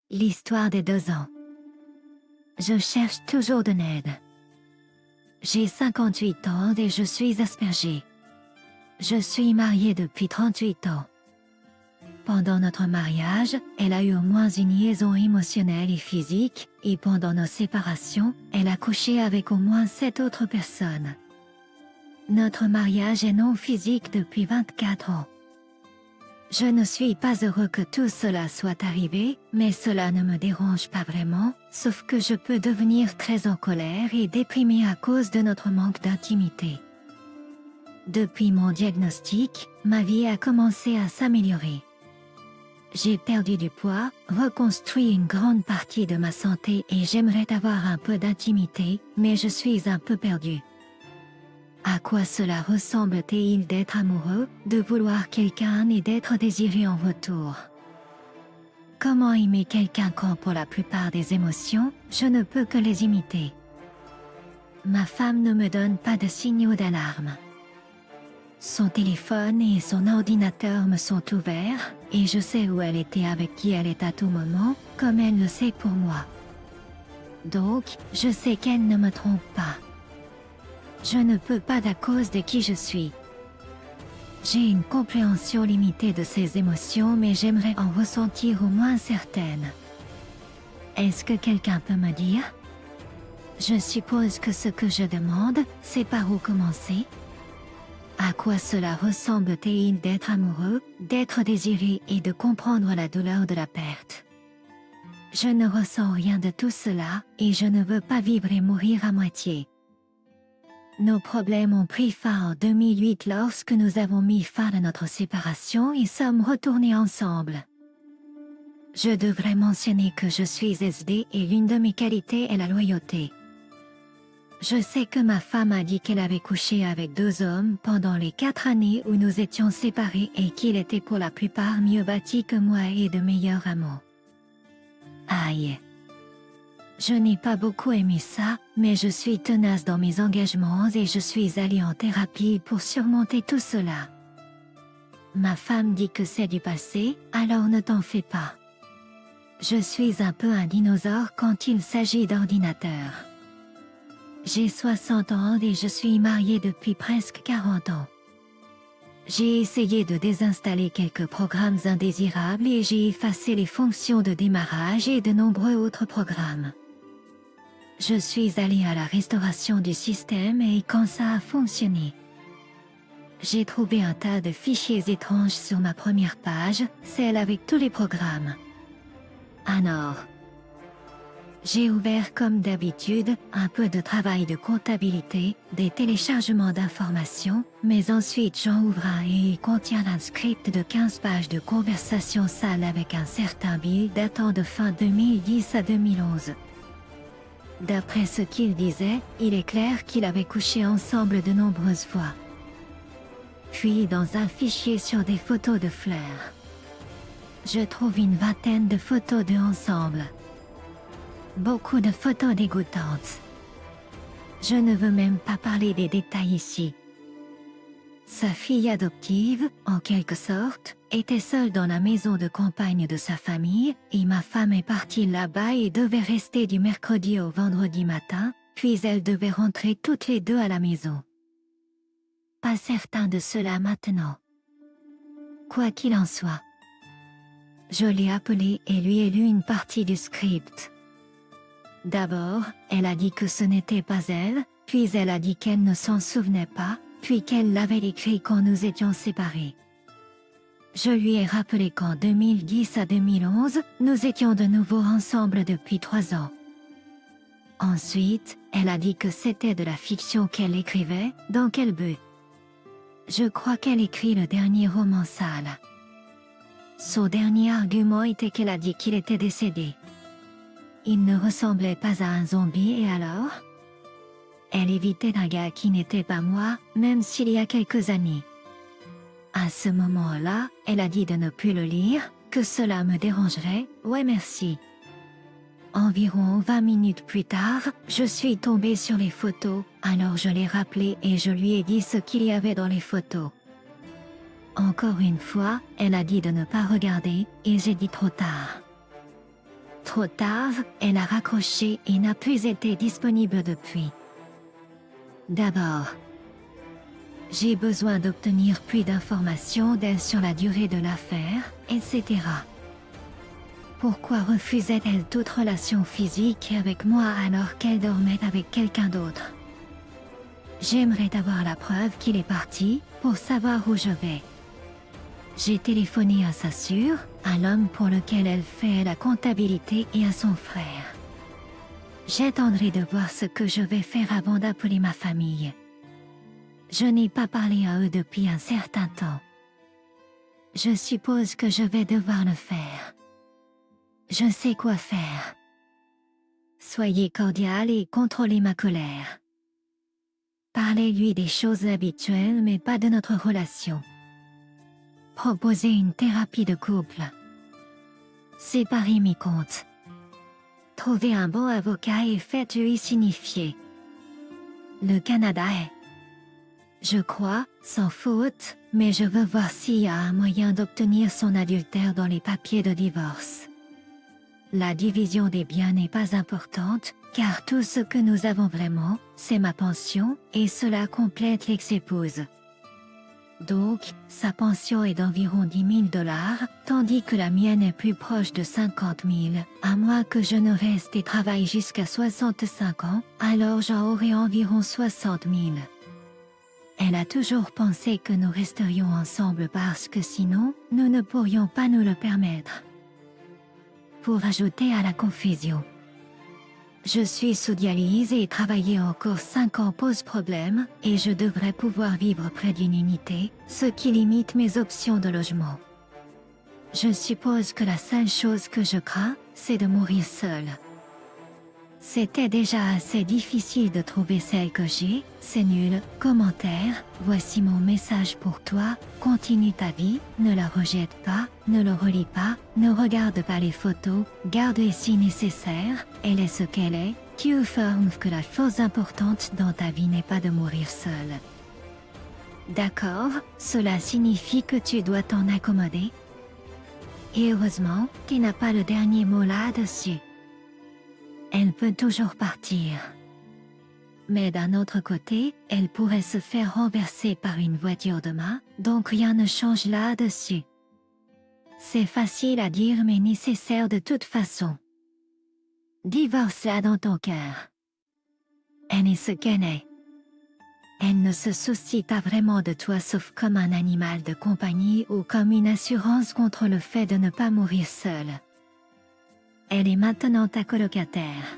L'histoire des 2 ans. Je cherche toujours de l'aide. J'ai 58 ans et je suis aspergée. Je suis mariée depuis 38 ans. Pendant notre mariage, elle a eu au moins une liaison émotionnelle et physique, et pendant nos séparations, elle a couché avec au moins 7 autres personnes. Notre mariage est non physique depuis 24 ans. Je ne suis pas heureux que tout cela soit arrivé, mais cela ne me dérange pas vraiment, sauf que je peux devenir très en colère et déprimée à cause de notre manque d'intimité. Depuis mon diagnostic, ma vie a commencé à s'améliorer. J'ai perdu du poids, reconstruit une grande partie de ma santé et j'aimerais avoir un peu d'intimité, mais je suis un peu perdue. À quoi cela ressemble-t-il d'être amoureux, de vouloir quelqu'un et d'être désiré en retour? Comment aimer quelqu'un quand pour la plupart des émotions, je ne peux que les imiter? Ma femme ne me donne pas de signaux d'alarme. Son téléphone et son ordinateur me sont ouverts, et je sais où elle était avec qui elle est à tout moment, comme elle le sait pour moi. Donc, je sais qu'elle ne me trompe pas. Je ne peux pas à cause de qui je suis. J'ai une compréhension limitée de ces émotions, mais j'aimerais en ressentir au moins certaines. Est-ce que quelqu'un peut me dire? Je suppose que ce que je demande, c'est par où commencer? À quoi cela ressemble-t-il d'être amoureux, d'être désiré et de comprendre la douleur de la perte? Je ne ressens rien de tout cela, et je ne veux pas vivre et mourir à moitié. Nos problèmes ont pris fin en 2008 lorsque nous avons mis fin à notre séparation et sommes retournés ensemble. Je devrais mentionner que je suis SD et l'une de mes qualités est la loyauté. Je sais que ma femme a dit qu'elle avait couché avec 2 hommes pendant les 4 années où nous étions séparés et qu'il était pour la plupart mieux bâti que moi et de meilleurs amants. Aïe. Je n'ai pas beaucoup aimé ça, mais je suis tenace dans mes engagements et je suis allée en thérapie pour surmonter tout cela. Ma femme dit que c'est du passé, alors ne t'en fais pas. Je suis un peu un dinosaure quand il s'agit d'ordinateur. J'ai 60 ans et je suis mariée depuis presque 40 ans. J'ai essayé de désinstaller quelques programmes indésirables et j'ai effacé les fonctions de démarrage et de nombreux autres programmes. Je suis allée à la restauration du système et quand ça a fonctionné, j'ai trouvé un tas de fichiers étranges sur ma première page, celle avec tous les programmes. Alors, j'ai ouvert comme d'habitude un peu de travail de comptabilité, des téléchargements d'informations, mais ensuite j'en ouvre un et il contient un script de 15 pages de conversation sale avec un certain Bill datant de fin 2010 à 2011. D'après ce qu'il disait, il est clair qu'il avait couché ensemble de nombreuses fois. Puis dans un fichier sur des photos de fleurs, je trouve une vingtaine de photos d'eux ensemble. Beaucoup de photos dégoûtantes. Je ne veux même pas parler des détails ici. Sa fille adoptive, en quelque sorte, était seule dans la maison de campagne de sa famille, et ma femme est partie là-bas et devait rester du mercredi au vendredi matin, puis elle devait rentrer toutes les 2 à la maison. Pas certain de cela maintenant. Quoi qu'il en soit, je l'ai appelée et lui ai lu une partie du script. D'abord, elle a dit que ce n'était pas elle, puis elle a dit qu'elle ne s'en souvenait pas, puis qu'elle l'avait écrit quand nous étions séparés. Je lui ai rappelé qu'en 2010 à 2011, nous étions de nouveau ensemble depuis 3 ans. Ensuite, elle a dit que c'était de la fiction qu'elle écrivait, dans quel but? Je crois qu'elle écrit le dernier roman sale. Son dernier argument était qu'elle a dit qu'il était décédé. Il ne ressemblait pas à un zombie et alors? Elle évitait un gars qui n'était pas moi, même s'il y a quelques années. À ce moment-là, elle a dit de ne plus le lire, que cela me dérangerait, ouais merci. Environ 20 minutes plus tard, je suis tombée sur les photos, alors je l'ai rappelé et je lui ai dit ce qu'il y avait dans les photos. Encore une fois, elle a dit de ne pas regarder, et j'ai dit trop tard. trop tard, elle a raccroché et n'a plus été disponible depuis. D'abord, j'ai besoin d'obtenir plus d'informations d'elle sur la durée de l'affaire, etc. Pourquoi refusait-elle toute relation physique avec moi alors qu'elle dormait avec quelqu'un d'autre? J'aimerais avoir la preuve qu'il est parti pour savoir où je vais. J'ai téléphoné à sa sœur, à l'homme pour lequel elle fait la comptabilité et à son frère. J'attendrai de voir ce que je vais faire avant d'appeler ma famille. Je n'ai pas parlé à eux depuis un certain temps. Je suppose que je vais devoir le faire. Je sais quoi faire. Soyez cordial et contrôlez ma colère. Parlez-lui des choses habituelles mais pas de notre relation. Proposez une thérapie de couple. Séparez mes comptes. Trouvez un bon avocat et faites-lui signifier. Le Canada est, je crois, sans faute, mais je veux voir s'il y a un moyen d'obtenir son adultère dans les papiers de divorce. La division des biens n'est pas importante, car tout ce que nous avons vraiment, c'est ma pension, et cela complète l'ex-épouse. Donc, sa pension est d'environ 10 000 $, tandis que la mienne est plus proche de 50 000, à moins que je ne reste et travaille jusqu'à 65 ans, alors j'en aurai environ 60 000. Elle a toujours pensé que nous resterions ensemble parce que sinon, nous ne pourrions pas nous le permettre. Pour ajouter à la confusion, je suis sous dialyse et travailler encore 5 ans pose problème et je devrais pouvoir vivre près d'une unité, ce qui limite mes options de logement. Je suppose que la seule chose que je crains, c'est de mourir seule. C'était déjà assez difficile de trouver celle que j'ai, c'est nul. Commentaire, voici mon message pour toi, continue ta vie, ne la rejette pas, ne le relis pas, ne regarde pas les photos, garde-les si nécessaire, elle est ce qu'elle est, tu affirmes que la chose importante dans ta vie n'est pas de mourir seule. D'accord, cela signifie que tu dois t'en accommoder. Et heureusement, tu n'as pas le dernier mot là-dessus. Elle peut toujours partir. Mais d'un autre côté, elle pourrait se faire renverser par une voiture demain, donc rien ne change là-dessus. C'est facile à dire mais nécessaire de toute façon. Divorce-la dans ton cœur. Elle est ce qu'elle est. Elle ne se soucie pas vraiment de toi sauf comme un animal de compagnie ou comme une assurance contre le fait de ne pas mourir seule. Elle est maintenant ta colocataire.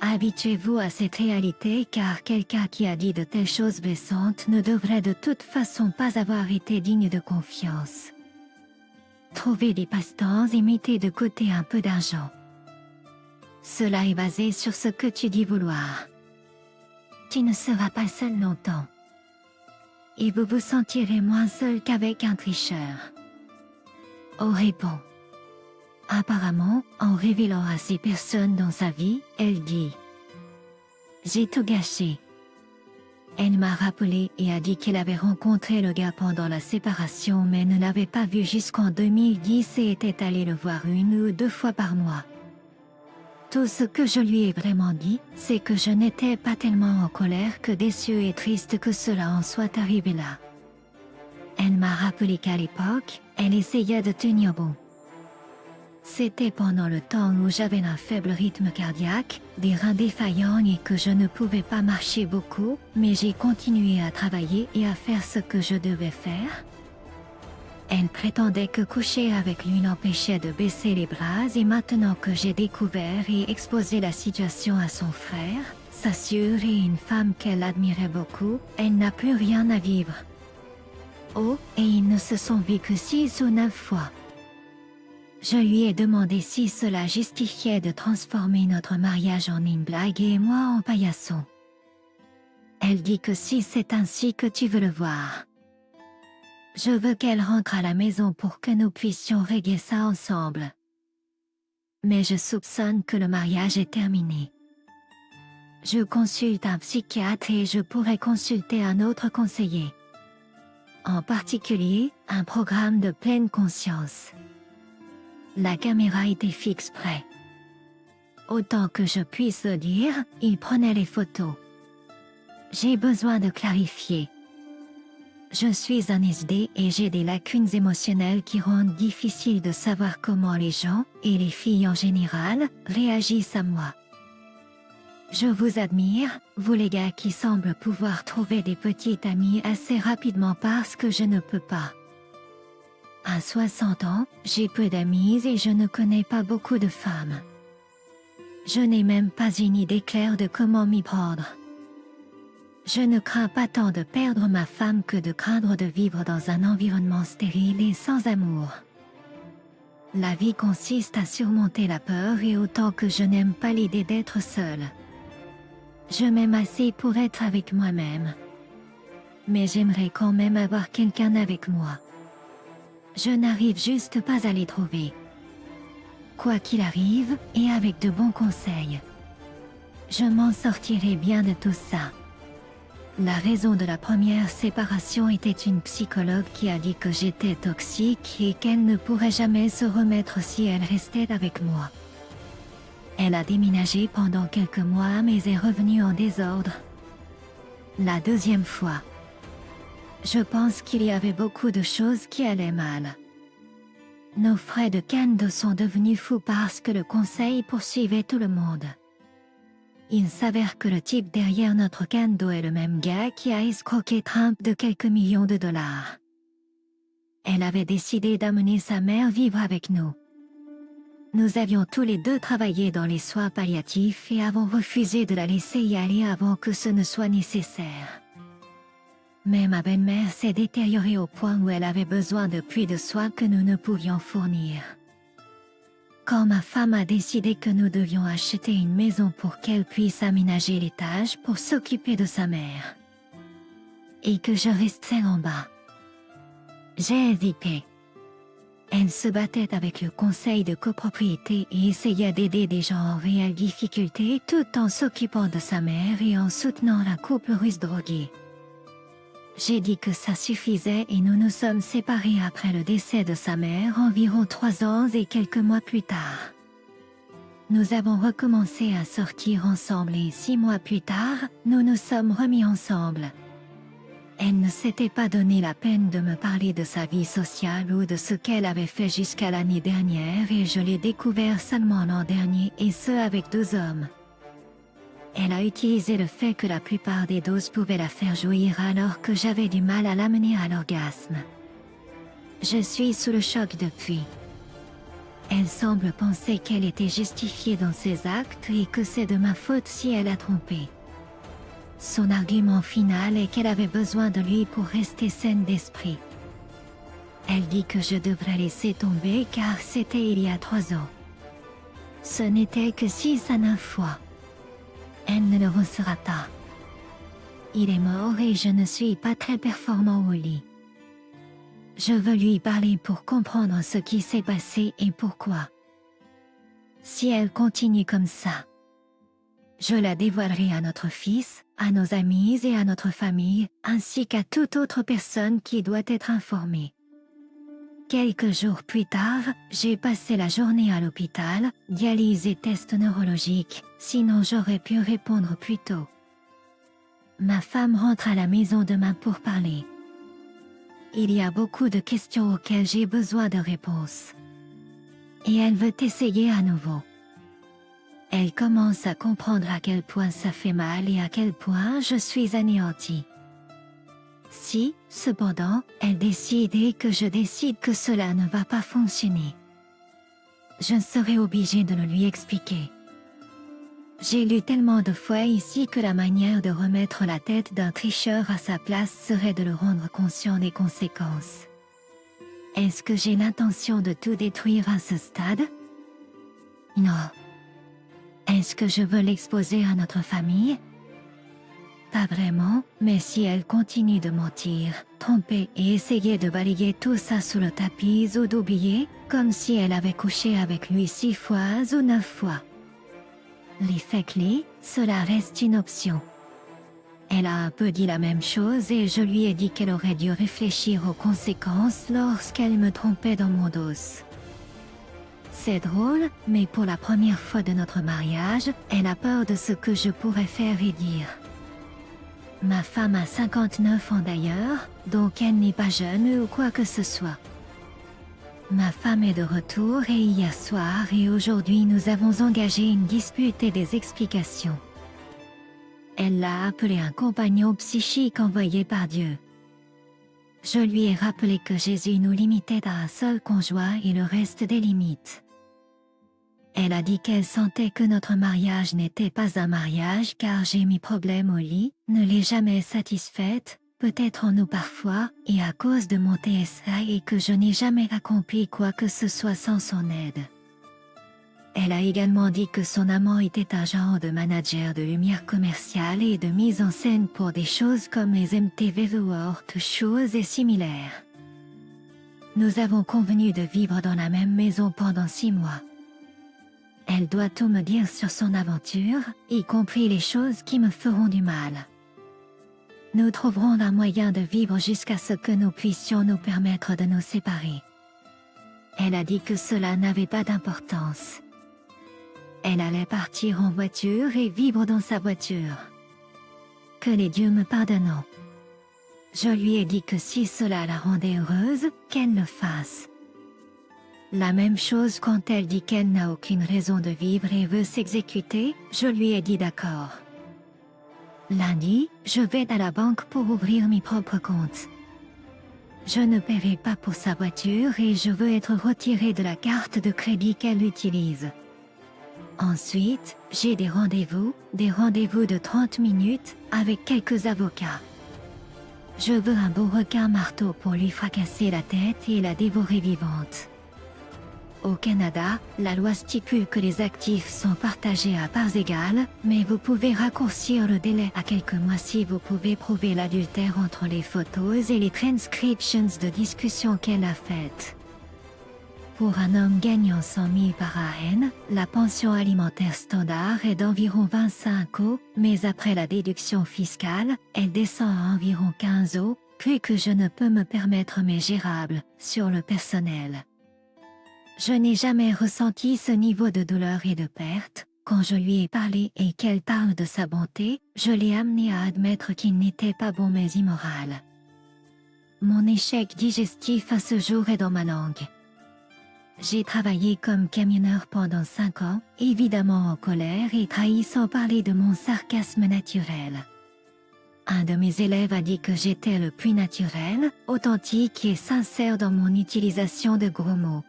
Habituez-vous à cette réalité car quelqu'un qui a dit de telles choses blessantes ne devrait de toute façon pas avoir été digne de confiance. Trouvez des passe-temps et mettez de côté un peu d'argent. Cela est basé sur ce que tu dis vouloir. Tu ne seras pas seul longtemps. Et vous vous sentirez moins seul qu'avec un tricheur. Oh répond. Apparemment, en révélant à ces personnes dans sa vie, elle dit « J'ai tout gâché ». Elle m'a rappelé et a dit qu'elle avait rencontré le gars pendant la séparation mais ne l'avait pas vu jusqu'en 2010 et était allée le voir 1 ou 2 fois par mois. Tout ce que je lui ai vraiment dit, c'est que je n'étais pas tellement en colère que déçue et triste que cela en soit arrivé là. Elle m'a rappelé qu'à l'époque, elle essayait de tenir bon. C'était pendant le temps où j'avais un faible rythme cardiaque, des reins défaillants et que je ne pouvais pas marcher beaucoup, mais j'ai continué à travailler et à faire ce que je devais faire. Elle prétendait que coucher avec lui l'empêchait de baisser les bras et maintenant que j'ai découvert et exposé la situation à son frère, sa sœur et une femme qu'elle admirait beaucoup, elle n'a plus rien à vivre. Oh, et ils ne se sont vus que 6 ou 9 fois. Je lui ai demandé si cela justifiait de transformer notre mariage en une blague et moi en paillasson. Elle dit que si c'est ainsi que tu veux le voir. Je veux qu'elle rentre à la maison pour que nous puissions régler ça ensemble. Mais je soupçonne que le mariage est terminé. Je consulte un psychiatre et je pourrais consulter un autre conseiller. En particulier, un programme de pleine conscience. La caméra était fixe près. autant que je puisse le dire, il prenait les photos. J'ai besoin de clarifier. Je suis un SD et j'ai des lacunes émotionnelles qui rendent difficile de savoir comment les gens, et les filles en général, réagissent à moi. Je vous admire, vous les gars qui semblent pouvoir trouver des petites amies assez rapidement parce que je ne peux pas. À 60 ans, j'ai peu d'amis et je ne connais pas beaucoup de femmes. Je n'ai même pas une idée claire de comment m'y prendre. Je ne crains pas tant de perdre ma femme que de craindre de vivre dans un environnement stérile et sans amour. La vie consiste à surmonter la peur et autant que je n'aime pas l'idée d'être seule. Je m'aime assez pour être avec moi-même. Mais j'aimerais quand même avoir quelqu'un avec moi. Je n'arrive juste pas à les trouver. Quoi qu'il arrive, et avec de bons conseils, je m'en sortirai bien de tout ça. La raison de la première séparation était une psychologue qui a dit que j'étais toxique et qu'elle ne pourrait jamais se remettre si elle restait avec moi. Elle a déménagé pendant quelques mois mais est revenue en désordre. La deuxième fois, je pense qu'il y avait beaucoup de choses qui allaient mal. Nos frais de Kendo sont devenus fous parce que le conseil poursuivait tout le monde. Il s'avère que le type derrière notre Kendo est le même gars qui a escroqué Trump de quelques millions de dollars. Elle avait décidé d'amener sa mère vivre avec nous. Nous avions tous les deux travaillé dans les soins palliatifs et avons refusé de la laisser y aller avant que ce ne soit nécessaire. Mais ma belle-mère s'est détériorée au point où elle avait besoin de plus de soins que nous ne pouvions fournir. Quand ma femme a décidé que nous devions acheter une maison pour qu'elle puisse aménager l'étage pour s'occuper de sa mère, et que je restais en bas, j'ai hésité. Elle se battait avec le conseil de copropriété et essayait d'aider des gens en réelle difficulté tout en s'occupant de sa mère et en soutenant la couple russe drogué. J'ai dit que ça suffisait et nous nous sommes séparés après le décès de sa mère environ 3 ans et quelques mois plus tard. Nous avons recommencé à sortir ensemble et 6 mois plus tard, nous nous sommes remis ensemble. Elle ne s'était pas donné la peine de me parler de sa vie sociale ou de ce qu'elle avait fait jusqu'à l'année dernière et je l'ai découvert seulement l'an dernier et ce avec 2 hommes. Elle a utilisé le fait que la plupart des doses pouvaient la faire jouir alors que j'avais du mal à l'amener à l'orgasme. Je suis sous le choc depuis. Elle semble penser qu'elle était justifiée dans ses actes et que c'est de ma faute si elle a trompé. Son argument final est qu'elle avait besoin de lui pour rester saine d'esprit. Elle dit que je devrais laisser tomber car c'était il y a 3 ans. Ce n'était que 6 à 9 fois. Elle ne le ressera pas. Il est mort et je ne suis pas très performant au lit. Je veux lui parler pour comprendre ce qui s'est passé et pourquoi. Si elle continue comme ça, je la dévoilerai à notre fils, à nos amis et à notre famille, ainsi qu'à toute autre personne qui doit être informée. Quelques jours plus tard, j'ai passé la journée à l'hôpital, dialyse et tests neurologiques, sinon j'aurais pu répondre plus tôt. Ma femme rentre à la maison demain pour parler. Il y a beaucoup de questions auxquelles j'ai besoin de réponses. Et elle veut essayer à nouveau. Elle commence à comprendre à quel point ça fait mal et à quel point je suis anéantie. Si, cependant, elle décide et que je décide que cela ne va pas fonctionner, je serai obligée de le lui expliquer. J'ai lu tellement de fois ici que la manière de remettre la tête d'un tricheur à sa place serait de le rendre conscient des conséquences. Est-ce que j'ai l'intention de tout détruire à ce stade? Non. Est-ce que je veux l'exposer à notre famille? Pas vraiment, mais si elle continue de mentir, tromper et essayer de balayer tout ça sous le tapis ou d'oublier, comme si elle avait couché avec lui 6 fois ou 9 fois. L'effet cela reste une option. Elle a un peu dit la même chose et je lui ai dit qu'elle aurait dû réfléchir aux conséquences lorsqu'elle me trompait dans mon dos. C'est drôle, mais pour la première fois de notre mariage, elle a peur de ce que je pourrais faire et dire. Ma femme a 59 ans d'ailleurs, donc elle n'est pas jeune ou quoi que ce soit. Ma femme est de retour et hier soir et aujourd'hui nous avons engagé une dispute et des explications. Elle l'a appelé un compagnon psychique envoyé par Dieu. Je lui ai rappelé que Jésus nous limitait à un seul conjoint et le reste des limites. Elle a dit qu'elle sentait que notre mariage n'était pas un mariage car j'ai mes problèmes au lit, ne l'ai jamais satisfaite, peut-être en nous parfois, et à cause de mon TSA et que je n'ai jamais accompli quoi que ce soit sans son aide. Elle a également dit que son amant était un genre de manager de lumière commerciale et de mise en scène pour des choses comme les MTV Awards, choses et similaires. Nous avons convenu de vivre dans la même maison pendant 6 mois. Elle doit tout me dire sur son aventure, y compris les choses qui me feront du mal. Nous trouverons un moyen de vivre jusqu'à ce que nous puissions nous permettre de nous séparer. Elle a dit que cela n'avait pas d'importance. Elle allait partir en voiture et vivre dans sa voiture. Que les dieux me pardonnent. Je lui ai dit que si cela la rendait heureuse, qu'elle le fasse. La même chose quand elle dit qu'elle n'a aucune raison de vivre et veut s'exécuter, je lui ai dit d'accord. Lundi, je vais à la banque pour ouvrir mes propres comptes. Je ne paierai pas pour sa voiture et je veux être retirée de la carte de crédit qu'elle utilise. Ensuite, j'ai des rendez-vous de 30 minutes, avec quelques avocats. Je veux un beau requin marteau pour lui fracasser la tête et la dévorer vivante. Au Canada, la loi stipule que les actifs sont partagés à parts égales, mais vous pouvez raccourcir le délai à quelques mois si vous pouvez prouver l'adultère entre les photos et les transcriptions de discussion qu'elle a faites. Pour un homme gagnant 100 000 par AN, la pension alimentaire standard est d'environ 25 €, mais après la déduction fiscale, elle descend à environ 15 €, plus que je ne peux me permettre mais gérable, sur le personnel. Je n'ai jamais ressenti ce niveau de douleur et de perte. Quand je lui ai parlé et qu'elle parle de sa bonté, je l'ai amené à admettre qu'il n'était pas bon mais immoral. Mon échec digestif à ce jour est dans ma langue. J'ai travaillé comme camionneur pendant 5 ans, évidemment en colère et trahi sans parler de mon sarcasme naturel. Un de mes élèves a dit que j'étais le plus naturel, authentique et sincère dans mon utilisation de gros mots.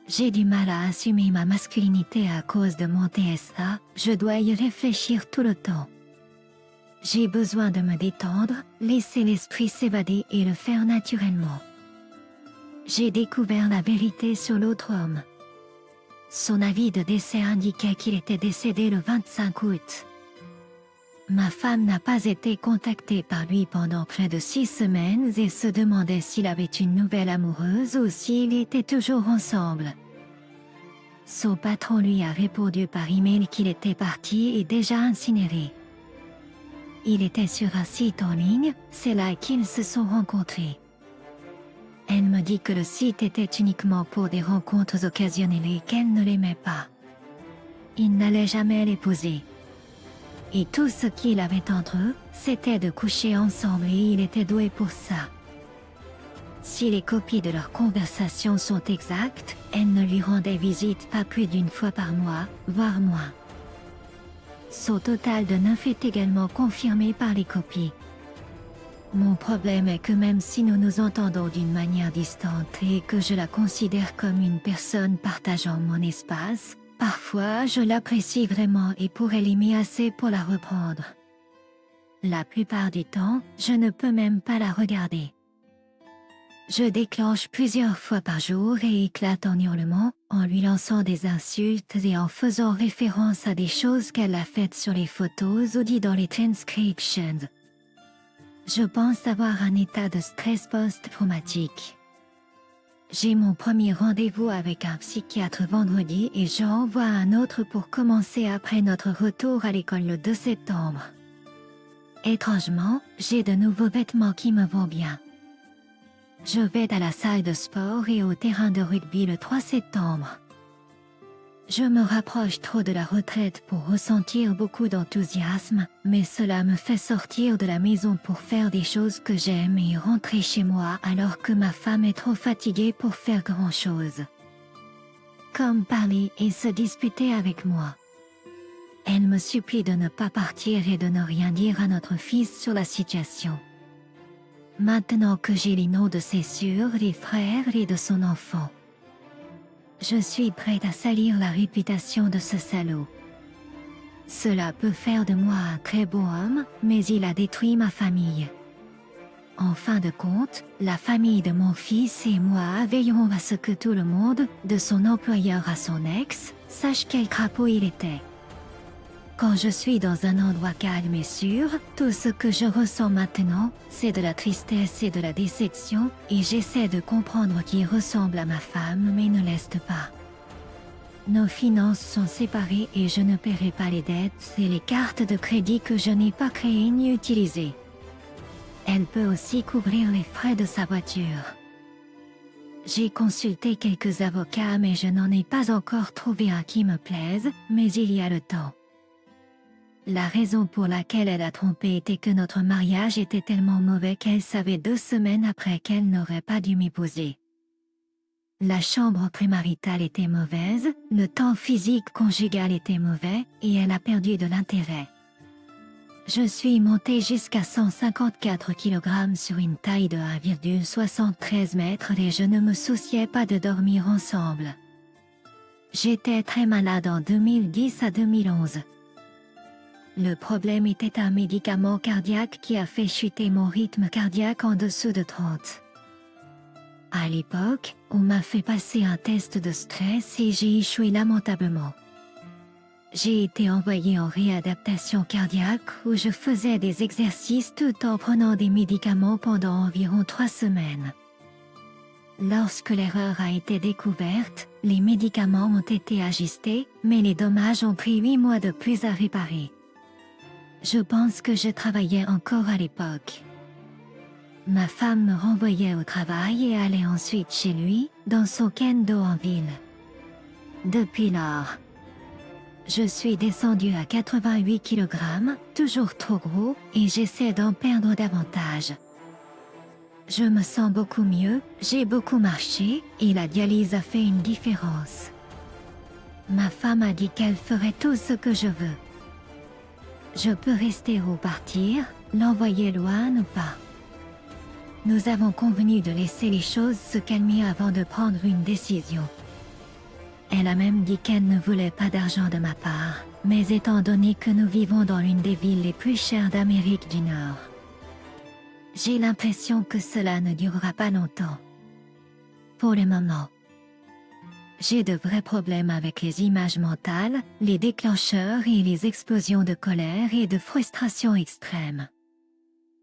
J'ai du mal à assumer ma masculinité à cause de mon TSA, je dois y réfléchir tout le temps. J'ai besoin de me détendre, laisser l'esprit s'évader et le faire naturellement. J'ai découvert la vérité sur l'autre homme. Son avis de décès indiquait qu'il était décédé le 25 août. Ma femme n'a pas été contactée par lui pendant près de 6 semaines et se demandait s'il avait une nouvelle amoureuse ou s'ils étaient toujours ensemble. Son patron lui a répondu par email qu'il était parti et déjà incinéré. Il était sur un site en ligne, c'est là qu'ils se sont rencontrés. Elle me dit que le site était uniquement pour des rencontres occasionnelles et qu'elle ne l'aimait pas. Il n'allait jamais l'épouser. Et tout ce qu'il avait entre eux, c'était de coucher ensemble et il était doué pour ça. Si les copies de leurs conversations sont exactes, elle ne lui rendait visite pas plus d'une fois par mois, voire moins. Son total de 9 est également confirmé par les copies. Mon problème est que même si nous nous entendons d'une manière distante et que je la considère comme une personne partageant mon espace, parfois je l'apprécie vraiment et pourrais l'aimer assez pour la reprendre. La plupart du temps, je ne peux même pas la regarder. Je déclenche plusieurs fois par jour et éclate en hurlements, en lui lançant des insultes et en faisant référence à des choses qu'elle a faites sur les photos ou dit dans les transcriptions. Je pense avoir un état de stress post-traumatique. J'ai mon premier rendez-vous avec un psychiatre vendredi et j'en envoie un autre pour commencer après notre retour à l'école le 2 septembre. Étrangement, j'ai de nouveaux vêtements qui me vont bien. Je vais à la salle de sport et au terrain de rugby le 3 septembre. Je me rapproche trop de la retraite pour ressentir beaucoup d'enthousiasme, mais cela me fait sortir de la maison pour faire des choses que j'aime et rentrer chez moi alors que ma femme est trop fatiguée pour faire grand-chose. Comme parler et se disputer avec moi. Elle me supplie de ne pas partir et de ne rien dire à notre fils sur la situation. Maintenant que j'ai les noms de ses sœurs, des frères et de son enfant. Je suis prête à salir la réputation de ce salaud. Cela peut faire de moi un très bon homme, mais il a détruit ma famille. En fin de compte, la famille de mon fils et moi veillerons à ce que tout le monde, de son employeur à son ex, sache quel crapaud il était. Quand je suis dans un endroit calme et sûr, tout ce que je ressens maintenant, c'est de la tristesse et de la déception, et j'essaie de comprendre qu'il ressemble à ma femme mais ne l'est pas. Nos finances sont séparées et je ne paierai pas les dettes et les cartes de crédit que je n'ai pas créées ni utilisées. Elle peut aussi couvrir les frais de sa voiture. J'ai consulté quelques avocats mais je n'en ai pas encore trouvé un qui me plaise, mais il y a le temps. La raison pour laquelle elle a trompé était que notre mariage était tellement mauvais qu'elle savait 2 semaines après qu'elle n'aurait pas dû m'épouser. La chambre prémaritale était mauvaise, le temps physique conjugal était mauvais, et elle a perdu de l'intérêt. Je suis montée jusqu'à 154 kg sur une taille de 1,73 m et je ne me souciais pas de dormir ensemble. J'étais très malade en 2010 à 2011. Le problème était un médicament cardiaque qui a fait chuter mon rythme cardiaque en dessous de 30. À l'époque, on m'a fait passer un test de stress et j'ai échoué lamentablement. J'ai été envoyée en réadaptation cardiaque où je faisais des exercices tout en prenant des médicaments pendant environ 3 semaines. Lorsque l'erreur a été découverte, les médicaments ont été ajustés, mais les dommages ont pris 8 mois de plus à réparer. Je pense que je travaillais encore à l'époque. Ma femme me renvoyait au travail et allait ensuite chez lui, dans son kendo en ville. Depuis lors, je suis descendue à 88 kg, toujours trop gros, et j'essaie d'en perdre davantage. Je me sens beaucoup mieux, j'ai beaucoup marché, et la dialyse a fait une différence. Ma femme a dit qu'elle ferait tout ce que je veux. Je peux rester ou partir, l'envoyer loin ou pas. Nous avons convenu de laisser les choses se calmer avant de prendre une décision. Elle a même dit qu'elle ne voulait pas d'argent de ma part, mais étant donné que nous vivons dans l'une des villes les plus chères d'Amérique du Nord, j'ai l'impression que cela ne durera pas longtemps. Pour le moment, j'ai de vrais problèmes avec les images mentales, les déclencheurs et les explosions de colère et de frustration extrême.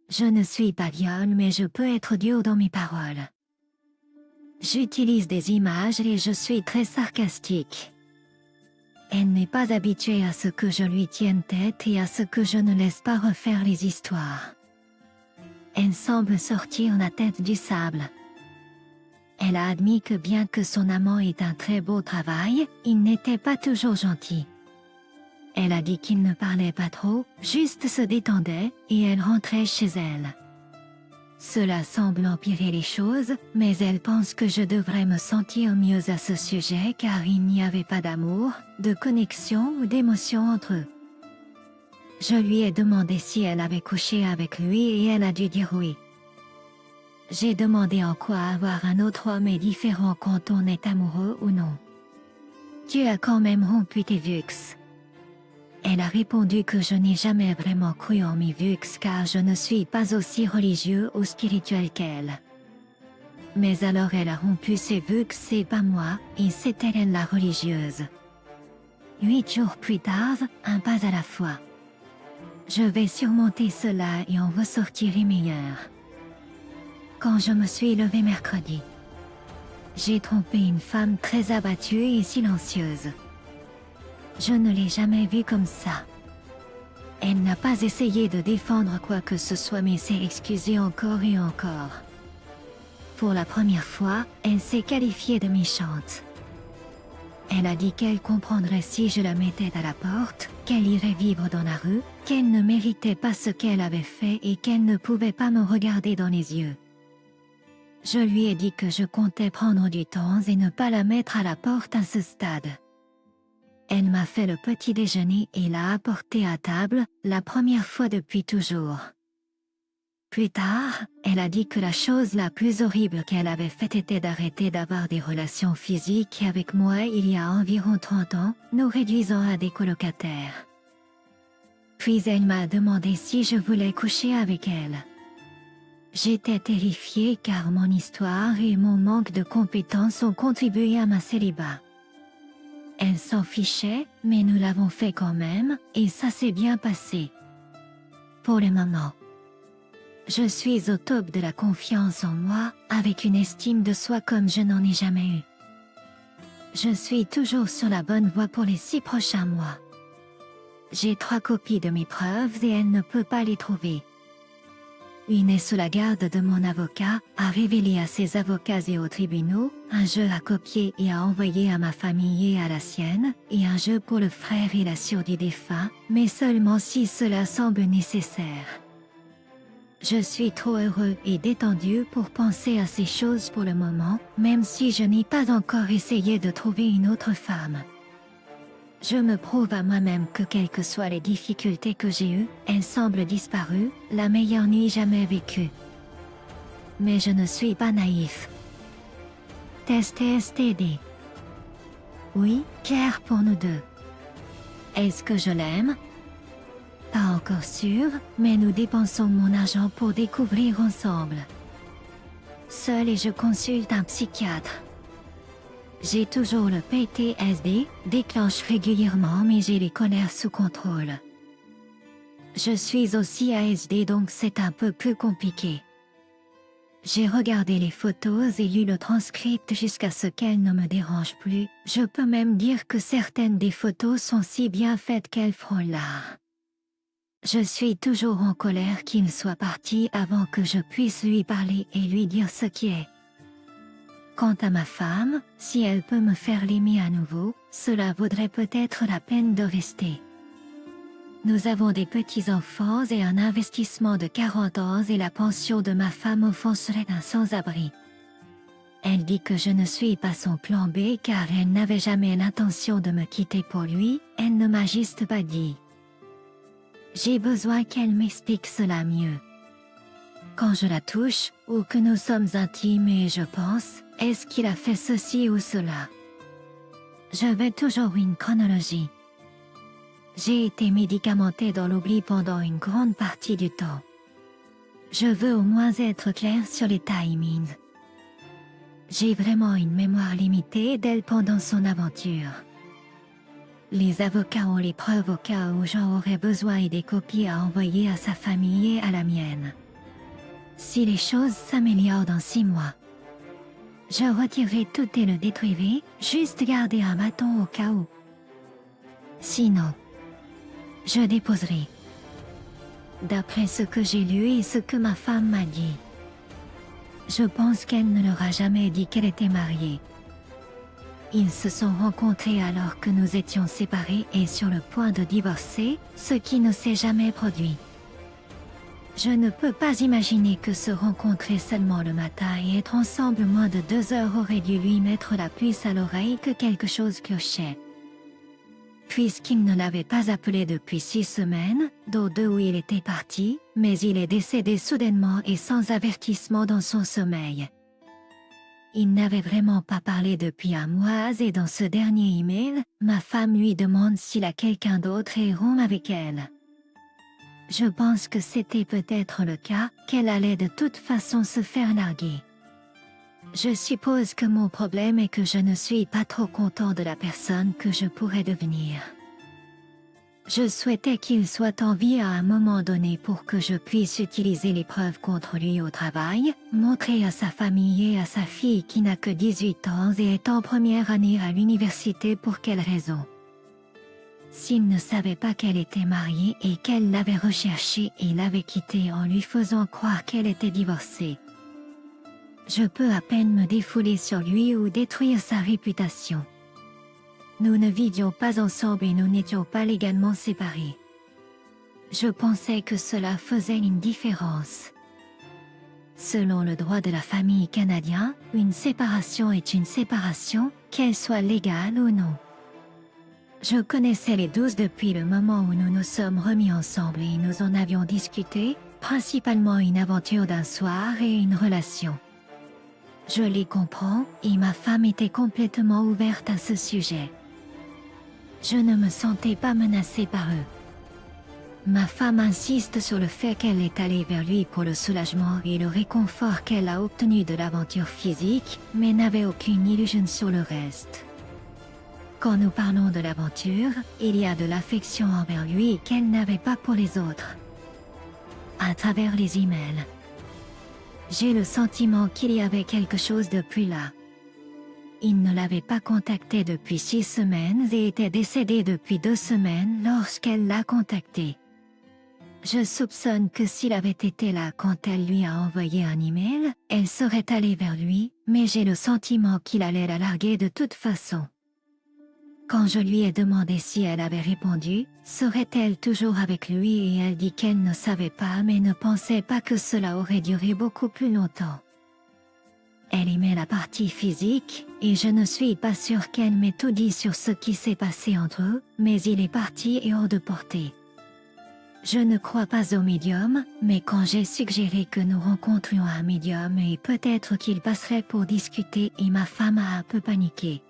Je ne suis pas viole mais je peux être dure dans mes paroles. J'utilise des images et je suis très sarcastique. Elle n'est pas habituée à ce que je lui tienne tête et à ce que je ne laisse pas refaire les histoires. Elle semble sortir la tête du sable. Elle a admis que bien que son amant ait un très beau travail, il n'était pas toujours gentil. Elle a dit qu'il ne parlait pas trop, juste se détendait, et elle rentrait chez elle. Cela semble empirer les choses, mais elle pense que je devrais me sentir mieux à ce sujet car il n'y avait pas d'amour, de connexion ou d'émotion entre eux. Je lui ai demandé si elle avait couché avec lui et elle a dû dire oui. J'ai demandé en quoi avoir un autre homme est différent quand on est amoureux ou non. Tu as quand même rompu tes VUX. Elle a répondu que je n'ai jamais vraiment cru en mes VUX car je ne suis pas aussi religieux ou spirituel qu'elle. Mais alors elle a rompu ses VUX et pas moi, et c'était elle la religieuse. 8 jours plus tard, un pas à la fois. Je vais surmonter cela et en ressortirai meilleure. Quand je me suis levée mercredi, j'ai trompé une femme très abattue et silencieuse. Je ne l'ai jamais vue comme ça. Elle n'a pas essayé de défendre quoi que ce soit mais s'est excusée encore et encore. Pour la première fois, elle s'est qualifiée de méchante. Elle a dit qu'elle comprendrait si je la mettais à la porte, qu'elle irait vivre dans la rue, qu'elle ne méritait pas ce qu'elle avait fait et qu'elle ne pouvait pas me regarder dans les yeux. Je lui ai dit que je comptais prendre du temps et ne pas la mettre à la porte à ce stade. Elle m'a fait le petit déjeuner et l'a apporté à table, la première fois depuis toujours. Plus tard, elle a dit que la chose la plus horrible qu'elle avait faite était d'arrêter d'avoir des relations physiques avec moi il y a environ 30 ans, nous réduisant à des colocataires. Puis elle m'a demandé si je voulais coucher avec elle. J'étais terrifiée car mon histoire et mon manque de compétences ont contribué à ma célibat. Elle s'en fichait, mais nous l'avons fait quand même, et ça s'est bien passé. Pour le moment. Je suis au top de la confiance en moi, avec une estime de soi comme je n'en ai jamais eu. Je suis toujours sur la bonne voie pour les 6 prochains mois. J'ai 3 copies de mes preuves et elle ne peut pas les trouver. Une est sous la garde de mon avocat, a révélé à ses avocats et aux tribunaux, un jeu à copier et à envoyer à ma famille et à la sienne, et un jeu pour le frère et la sœur du défunt, mais seulement si cela semble nécessaire. Je suis trop heureux et détendu pour penser à ces choses pour le moment, même si je n'ai pas encore essayé de trouver une autre femme. Je me prouve à moi-même que quelles que soient les difficultés que j'ai eues, elles semblent disparues, la meilleure nuit jamais vécue. Mais je ne suis pas naïf. Test STD. Oui, clair pour nous deux. Est-ce que je l'aime? Pas encore sûr, mais nous dépensons mon argent pour découvrir ensemble. Seul et je consulte un psychiatre. J'ai toujours le PTSD, déclenche régulièrement mais j'ai les colères sous contrôle. Je suis aussi ASD donc c'est un peu plus compliqué. J'ai regardé les photos et lu le transcript jusqu'à ce qu'elles ne me dérangent plus. Je peux même dire que certaines des photos sont si bien faites qu'elles frôlent l'art. Je suis toujours en colère qu'il soit parti avant que je puisse lui parler et lui dire ce qui est. Quant à ma femme, si elle peut me faire l'aimer à nouveau, cela vaudrait peut-être la peine de rester. Nous avons des petits-enfants et un investissement de 40 ans et la pension de ma femme offenserait d'un sans-abri. Elle dit que je ne suis pas son plan B car elle n'avait jamais l'intention de me quitter pour lui, elle ne m'a juste pas dit. J'ai besoin qu'elle m'explique cela mieux. Quand je la touche, ou que nous sommes intimes et je pense, est-ce qu'il a fait ceci ou cela? Je veux toujours une chronologie. J'ai été médicamentée dans l'oubli pendant une grande partie du temps. Je veux au moins être claire sur les timings. J'ai vraiment une mémoire limitée d'elle pendant son aventure. Les avocats ont les preuves au cas où j'en aurais besoin et des copies à envoyer à sa famille et à la mienne. Si les choses s'améliorent dans 6 mois, je retirerai tout et le détruirai, juste garder un bâton au cas où. Sinon, je déposerai. D'après ce que j'ai lu et ce que ma femme m'a dit, je pense qu'elle ne leur a jamais dit qu'elle était mariée. Ils se sont rencontrés alors que nous étions séparés et sur le point de divorcer, ce qui ne s'est jamais produit. Je ne peux pas imaginer que se rencontrer seulement le matin et être ensemble moins de 2 heures aurait dû lui mettre la puce à l'oreille que quelque chose clochait. Puisqu'il ne l'avait pas appelé depuis 6 semaines, dont 2 où il était parti, mais il est décédé soudainement et sans avertissement dans son sommeil. Il n'avait vraiment pas parlé depuis un mois et dans ce dernier email, ma femme lui demande s'il a quelqu'un d'autre et rompt avec elle. Je pense que c'était peut-être le cas, qu'elle allait de toute façon se faire larguer. Je suppose que mon problème est que je ne suis pas trop content de la personne que je pourrais devenir. Je souhaitais qu'il soit en vie à un moment donné pour que je puisse utiliser les preuves contre lui au travail, montrer à sa famille et à sa fille qui n'a que 18 ans et est en première année à l'université pour quelle raison. S'il ne savait pas qu'elle était mariée et qu'elle l'avait recherché et l'avait quittée en lui faisant croire qu'elle était divorcée. Je peux à peine me défouler sur lui ou détruire sa réputation. Nous ne vivions pas ensemble et nous n'étions pas légalement séparés. Je pensais que cela faisait une différence. Selon le droit de la famille canadien, une séparation est une séparation, qu'elle soit légale ou non. Je connaissais les 12 depuis le moment où nous nous sommes remis ensemble et nous en avions discuté, principalement une aventure d'un soir et une relation. Je les comprends et ma femme était complètement ouverte à ce sujet. Je ne me sentais pas menacée par eux. Ma femme insiste sur le fait qu'elle est allée vers lui pour le soulagement et le réconfort qu'elle a obtenu de l'aventure physique, mais n'avait aucune illusion sur le reste. Quand nous parlons de l'aventure, il y a de l'affection envers lui qu'elle n'avait pas pour les autres. À travers les emails, j'ai le sentiment qu'il y avait quelque chose de plus là. Il ne l'avait pas contacté depuis 6 semaines et était décédé depuis 2 semaines lorsqu'elle l'a contacté. Je soupçonne que s'il avait été là quand elle lui a envoyé un email, elle serait allée vers lui, mais j'ai le sentiment qu'il allait la larguer de toute façon. Quand je lui ai demandé si elle avait répondu, serait-elle toujours avec lui et elle dit qu'elle ne savait pas mais ne pensait pas que cela aurait duré beaucoup plus longtemps. Elle aimait la partie physique, et je ne suis pas sûre qu'elle m'ait tout dit sur ce qui s'est passé entre eux, mais il est parti et hors de portée. Je ne crois pas au médium, mais quand j'ai suggéré que nous rencontrions un médium et peut-être qu'il passerait pour discuter et ma femme a un peu paniqué.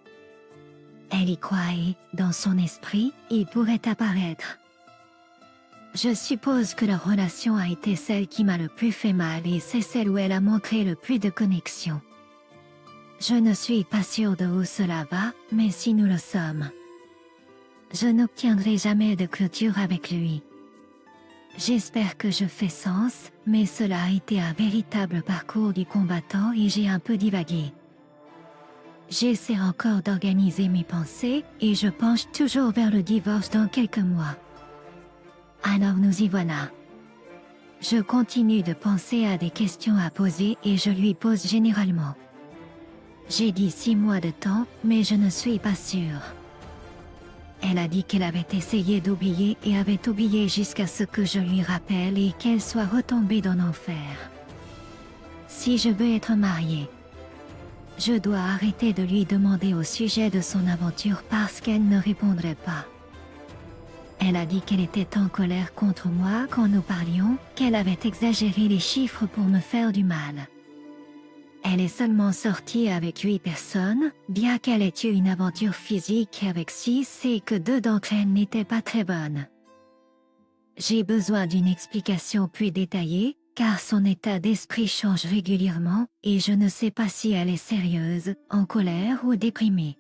Elle y croit et, dans son esprit, il pourrait apparaître. Je suppose que leur relation a été celle qui m'a le plus fait mal et c'est celle où elle a montré le plus de connexion. Je ne suis pas sûre de où cela va, mais si nous le sommes, je n'obtiendrai jamais de clôture avec lui. J'espère que je fais sens, mais cela a été un véritable parcours du combattant et j'ai un peu divagué. J'essaie encore d'organiser mes pensées et je penche toujours vers le divorce dans quelques mois. Alors nous y voilà. Je continue de penser à des questions à poser et je lui pose généralement. J'ai dit 6 mois de temps, mais je ne suis pas sûre. Elle a dit qu'elle avait essayé d'oublier et avait oublié jusqu'à ce que je lui rappelle et qu'elle soit retombée dans l'enfer. Si je veux être mariée, je dois arrêter de lui demander au sujet de son aventure parce qu'elle ne répondrait pas. Elle a dit qu'elle était en colère contre moi quand nous parlions, qu'elle avait exagéré les chiffres pour me faire du mal. Elle est seulement sortie avec 8 personnes, bien qu'elle ait eu une aventure physique avec 6 et que 2 d'entre elles n'étaient pas très bonnes. J'ai besoin d'une explication plus détaillée, car son état d'esprit change régulièrement et je ne sais pas si elle est sérieuse, en colère ou déprimée.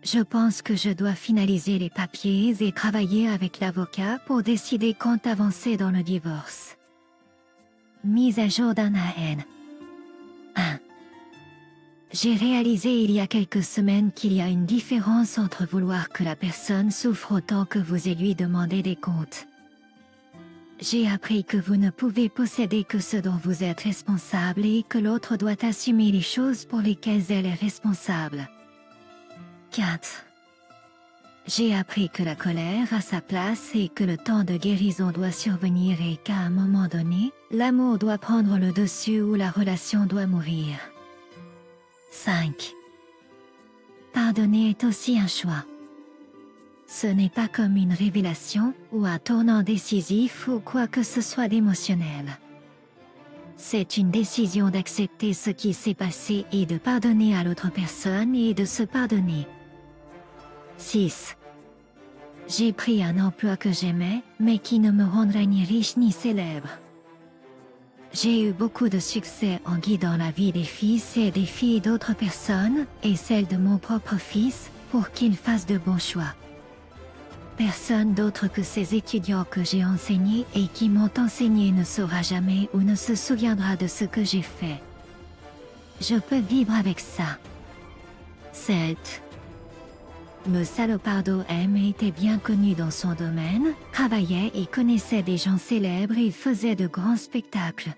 Je pense que je dois finaliser les papiers et travailler avec l'avocat pour décider quand avancer dans le divorce. Mise à jour d'un AN. 1. J'ai réalisé il y a quelques semaines qu'il y a une différence entre vouloir que la personne souffre autant que vous et lui demander des comptes. J'ai appris que vous ne pouvez posséder que ce dont vous êtes responsable et que l'autre doit assumer les choses pour lesquelles elle est responsable. 4. J'ai appris que la colère a sa place et que le temps de guérison doit survenir et qu'à un moment donné, l'amour doit prendre le dessus ou la relation doit mourir. 5. Pardonner est aussi un choix. Ce n'est pas comme une révélation ou un tournant décisif ou quoi que ce soit d'émotionnel. C'est une décision d'accepter ce qui s'est passé et de pardonner à l'autre personne et de se pardonner. 6. J'ai pris un emploi que j'aimais, mais qui ne me rendrait ni riche ni célèbre. J'ai eu beaucoup de succès en guidant la vie des fils et des filles d'autres personnes, et celle de mon propre fils, pour qu'il fasse de bons choix. Personne d'autre que ces étudiants que j'ai enseignés et qui m'ont enseigné ne saura jamais ou ne se souviendra de ce que j'ai fait. Je peux vivre avec ça. 7. Le salopardo M était bien connu dans son domaine, travaillait et connaissait des gens célèbres et faisait de grands spectacles.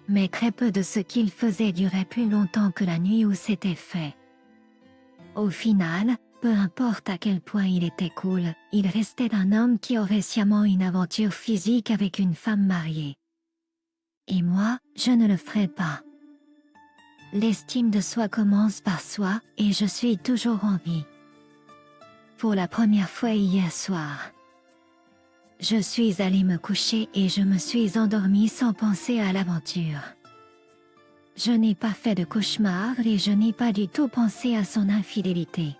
Mais très peu de ce qu'il faisait durait plus longtemps que la nuit où c'était fait. Au final, peu importe à quel point il était cool, il restait un homme qui aurait sciemment une aventure physique avec une femme mariée. Et moi, je ne le ferai pas. L'estime de soi commence par soi et je suis toujours en vie. Pour la première fois hier soir, je suis allée me coucher et je me suis endormie sans penser à l'aventure. Je n'ai pas fait de cauchemar et je n'ai pas du tout pensé à son infidélité.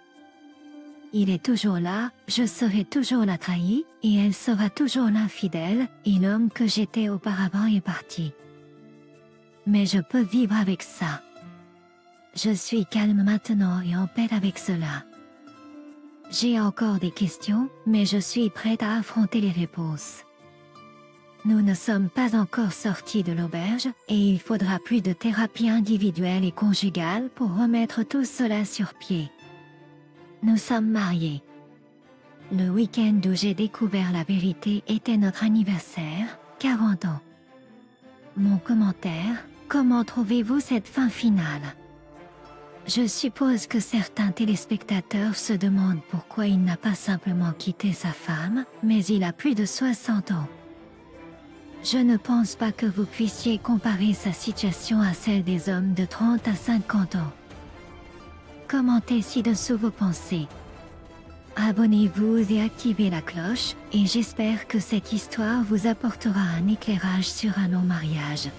Il est toujours là, je serai toujours la trahie, et elle sera toujours l'infidèle, et l'homme que j'étais auparavant est parti. Mais je peux vivre avec ça. Je suis calme maintenant et en paix avec cela. J'ai encore des questions, mais je suis prête à affronter les réponses. Nous ne sommes pas encore sortis de l'auberge, et il faudra plus de thérapie individuelle et conjugale pour remettre tout cela sur pied. Nous sommes mariés. Le week-end où j'ai découvert la vérité était notre anniversaire, 40 ans. Mon commentaire, comment trouvez-vous cette fin finale? Je suppose que certains téléspectateurs se demandent pourquoi il n'a pas simplement quitté sa femme, mais il a plus de 60 ans. Je ne pense pas que vous puissiez comparer sa situation à celle des hommes de 30 à 50 ans. Commentez ci-dessous vos pensées. Abonnez-vous et activez la cloche, et j'espère que cette histoire vous apportera un éclairage sur un long mariage.